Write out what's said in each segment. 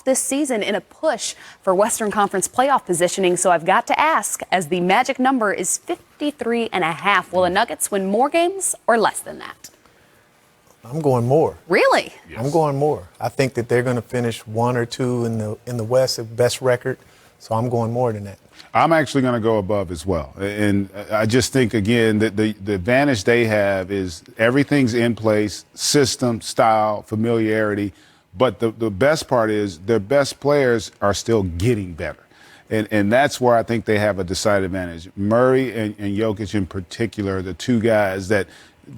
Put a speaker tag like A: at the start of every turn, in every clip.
A: off this season in a push for Western Conference playoff positioning. So I've got to ask, as the magic number is 53.5, will the Nuggets win more games or less than that?
B: I'm going more.
A: Really?
B: Yes. I'm going more. I think that they're going to finish 1 or 2 in the West, the best record. So I'm going more than that.
C: I'm actually going to go above as well. And I just think, again, that the advantage they have is everything's in place, system, style, familiarity. But the best part is their best players are still getting better. And that's where I think they have a decided advantage. Murray and Jokic in particular are the two guys that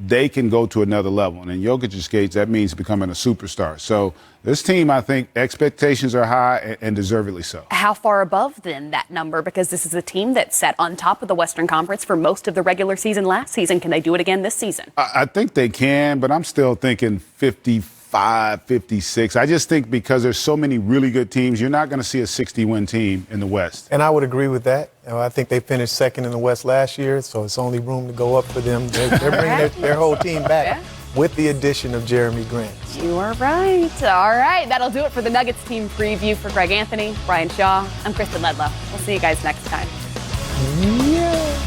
C: they can go to another level. And in Jokic's case, that means becoming a superstar. So this team, I think, expectations are high and deservedly so.
A: How far above, then, that number? Because this is a team that sat on top of the Western Conference for most of the regular season last season. Can they do it again this season?
C: I think they can, but I'm still thinking 55, 56. I just think because there's so many really good teams, you're not going to see a 60-win team in the West.
B: And I would agree with that. I think they finished second in the West last year, so it's only room to go up for them. They're bringing their whole team back with the addition of Jeremy Grant.
A: You are right. All right, that'll do it for the Nuggets team preview. For Greg Anthony, Brian Shaw, I'm Kristen Ledlow. We'll see you guys next time.
B: Yeah.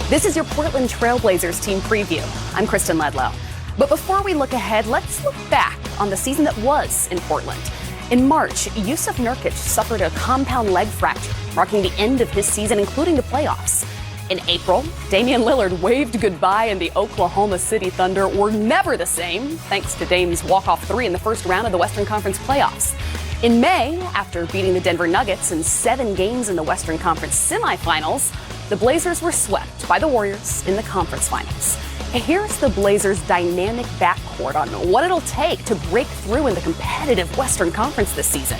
A: This is your Portland Trailblazers team preview. I'm Kristen Ledlow. But before we look ahead, let's look back on the season that was in Portland. In March, Yusuf Nurkic suffered a compound leg fracture, marking the end of his season, including the playoffs. In April, Damian Lillard waved goodbye, and the Oklahoma City Thunder were never the same, thanks to Dame's walk-off three in the first round of the Western Conference playoffs. In May, after beating the Denver Nuggets in 7 games in the Western Conference semifinals, the Blazers were swept by the Warriors in the conference finals. Here's the Blazers' dynamic backcourt on what it'll take to break through in the competitive Western Conference this season.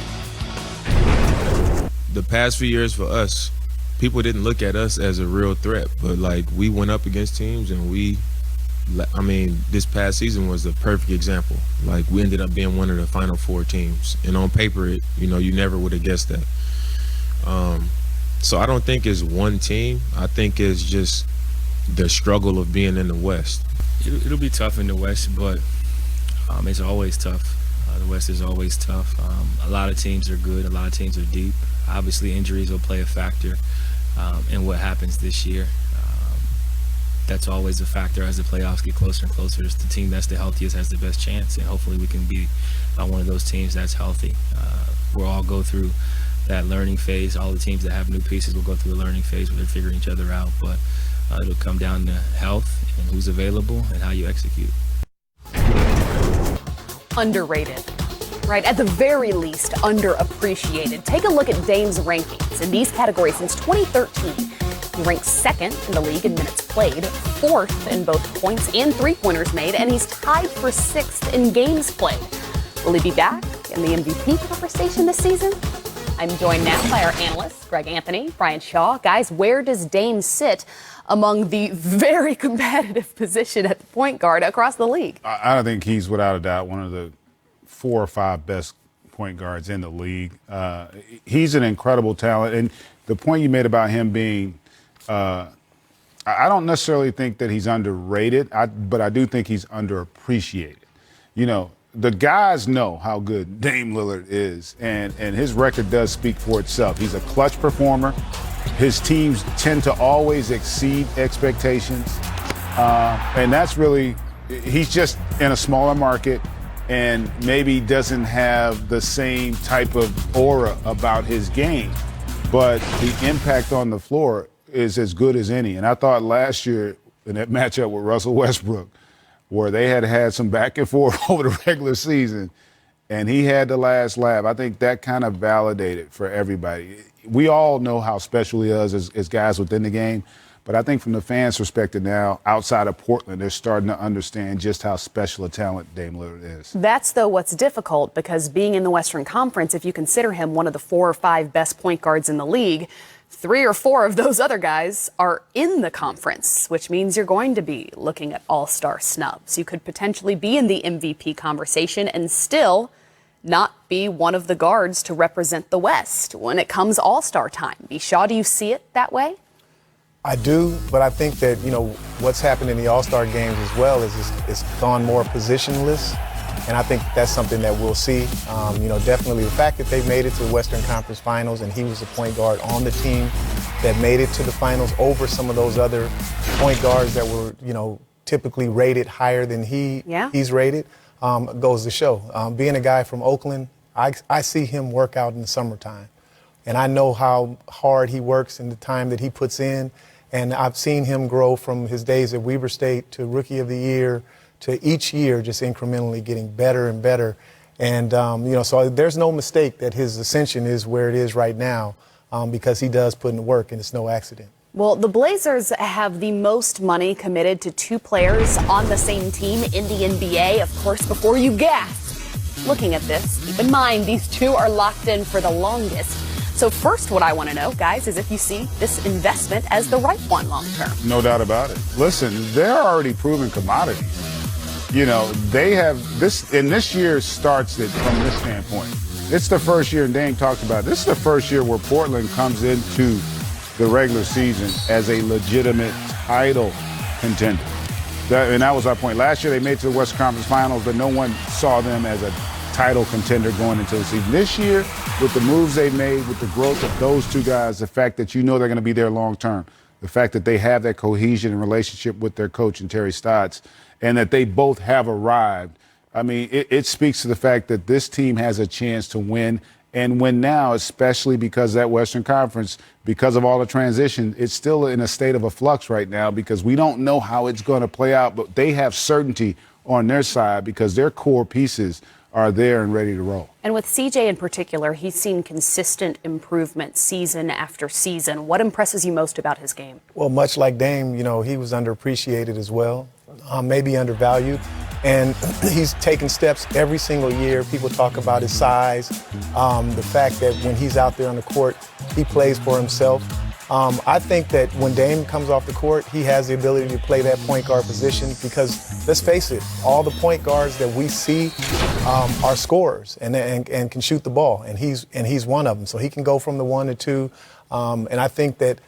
D: The past few years for us, people didn't look at us as a real threat, but we went up against teams and this past season was a perfect example. We ended up being one of the Final Four teams, and on paper, you never would have guessed that. So I don't think it's one team. I think it's just the struggle of being in the West.
E: It'll be tough in the West, but it's always tough. The West is always tough. A lot of teams are good. A lot of teams are deep. Obviously, injuries will play a factor in what happens this year. That's always a factor as the playoffs get closer and closer. It's the team that's the healthiest has the best chance, and hopefully we can be one of those teams that's healthy. We'll all go through that learning phase. All the teams that have new pieces will go through a learning phase where they're figuring each other out, but it'll come down to health and who's available and how you execute.
A: Underrated, right? At the very least, underappreciated. Take a look at Dame's rankings in these categories since 2013. He ranks second in the league in minutes played, fourth in both points and three-pointers made, and he's tied for sixth in games played. Will he be back in the MVP conversation this season? I'm joined now by our analysts, Greg Anthony, Brian Shaw. Guys, where does Dame sit among the very competitive position at the point guard across the league?
C: I think he's, without a doubt, one of the 4 or 5 best point guards in the league. He's an incredible talent. And the point you made about him being I don't necessarily think that he's underrated, but I do think he's underappreciated. The guys know how good Dame Lillard is, and his record does speak for itself. He's a clutch performer. His teams tend to always exceed expectations. And that's really, he's just in a smaller market and maybe doesn't have the same type of aura about his game. But the impact on the floor is as good as any. And I thought last year in that matchup with Russell Westbrook, where they had some back and forth over the regular season, and he had the last laugh. I think that kind of validated for everybody. We all know how special he is as guys within the game, But I think from the fans' perspective now, outside of Portland, they're starting to understand just how special a talent Dame Lillard is.
A: That's, though, what's difficult, because being in the Western Conference, if you consider him one of the 4 or 5 best point guards in the league, 3 or 4 of those other guys are in the conference, which means you're going to be looking at all-star snubs. You could potentially be in the MVP conversation and still not be one of the guards to represent the West when it comes all-star time. Shaw, do you see it that way?
B: I do, but I think that, what's happened in the All-Star games as well is it's gone more positionless, and I think that's something that we'll see. Definitely the fact that they made it to the Western Conference Finals and he was the point guard on the team that made it to the finals over some of those other point guards that were, typically rated higher than he's rated, goes to show. Being a guy from Oakland, I see him work out in the summertime. And I know how hard he works and the time that he puts in. And I've seen him grow from his days at Weber State to Rookie of the Year to each year just incrementally getting better and better. And, so there's no mistake that his ascension is where it is right now because he does put in the work, and it's no accident.
A: Well, the Blazers have the most money committed to 2 players on the same team in the NBA. Of course, before you gasp, looking at this, keep in mind these 2 are locked in for the longest. So first, what I want to know, guys, is if you see this investment as the right one long term.
C: No doubt about it. Listen, they're already proven commodities. They have this, and this year starts it from this standpoint. It's the first year, and Dame talked about it, this is the first year where Portland comes into the regular season as a legitimate title contender. And that was our point. Last year they made it to the Western Conference Finals, but no one saw them as a title contender going into the season. This year, with the moves they made, with the growth of those 2 guys, the fact that they're going to be there long term, the fact that they have that cohesion and relationship with their coach and Terry Stotts, and that they both have arrived, I mean, it speaks to the fact that this team has a chance to win and win now, especially because that Western Conference, because of all the transition, it's still in a state of a flux right now because we don't know how it's going to play out, but they have certainty on their side because their core pieces are there and ready to roll.
A: And with CJ in particular, he's seen consistent improvement season after season. What impresses you most about his game? Well,
B: much like Dame, he was underappreciated as well, maybe undervalued. And he's taken steps every single year. People talk about his size, the fact that when he's out there on the court, he plays for himself. I think that when Dame comes off the court, he has the ability to play that point guard position because, let's face it, all the point guards that we see are scorers and can shoot the ball, and he's one of them. So he can go from the 1 to 2, and I think that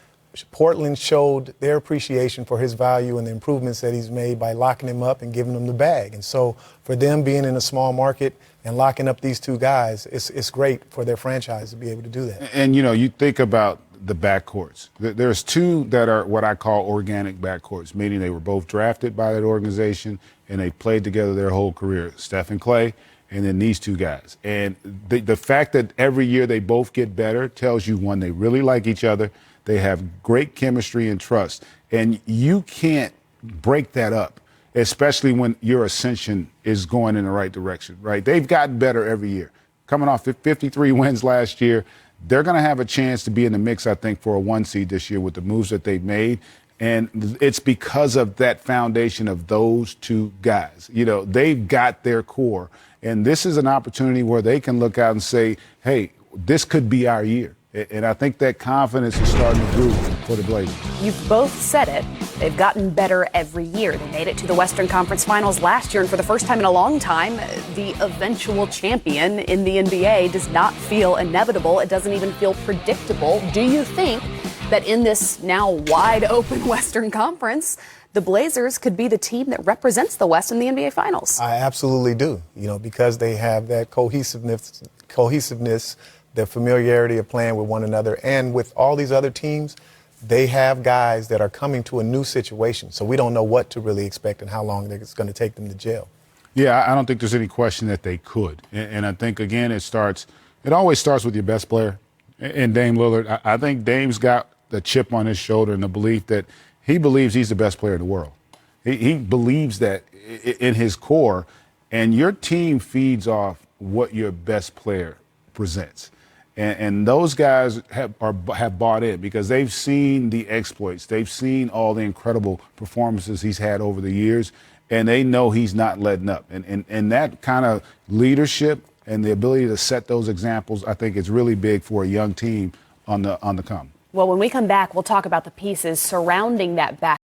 B: Portland showed their appreciation for his value and the improvements that he's made by locking him up and giving him the bag. And so for them being in a small market and locking up these 2 guys, it's great for their franchise to be able to do that.
C: And, you think about the backcourts. There's 2 that are what I call organic backcourts, meaning they were both drafted by that organization and they played together their whole career, Steph and Clay, and then these 2 guys. And the fact that every year they both get better tells you, one, they really like each other. They have great chemistry and trust. And you can't break that up, especially when your ascension is going in the right direction, right? They've gotten better every year. Coming off 53 wins last year, they're going to have a chance to be in the mix, I think, for a 1 seed this year with the moves that they've made. And it's because of that foundation of those 2 guys. They've got their core. And this is an opportunity where they can look out and say, hey, this could be our year. And I think that confidence is starting to grow for the Blazers.
A: You've both said it. They've gotten better every year. They made it to the Western Conference Finals last year, and for the first time in a long time, the eventual champion in the NBA does not feel inevitable. It doesn't even feel predictable. Do you think that in this now wide open Western Conference, the Blazers could be the team that represents the West in the NBA Finals?
B: I absolutely do, because they have that cohesiveness, the familiarity of playing with one another. And with all these other teams, they have guys that are coming to a new situation. So we don't know what to really expect and how long it's going to take them to gel.
C: Yeah, I don't think there's any question that they could. And I think, again, it always starts with your best player. And Dame Lillard, I think Dame's got the chip on his shoulder and the belief that he believes he's the best player in the world. He believes that in his core. And your team feeds off what your best player presents. And those guys have bought in because they've seen the exploits. They've seen all the incredible performances he's had over the years, and they know he's not letting up. And that kind of leadership and the ability to set those examples, I think, is really big for a young team on the come.
A: Well, when we come back, we'll talk about the pieces surrounding that back.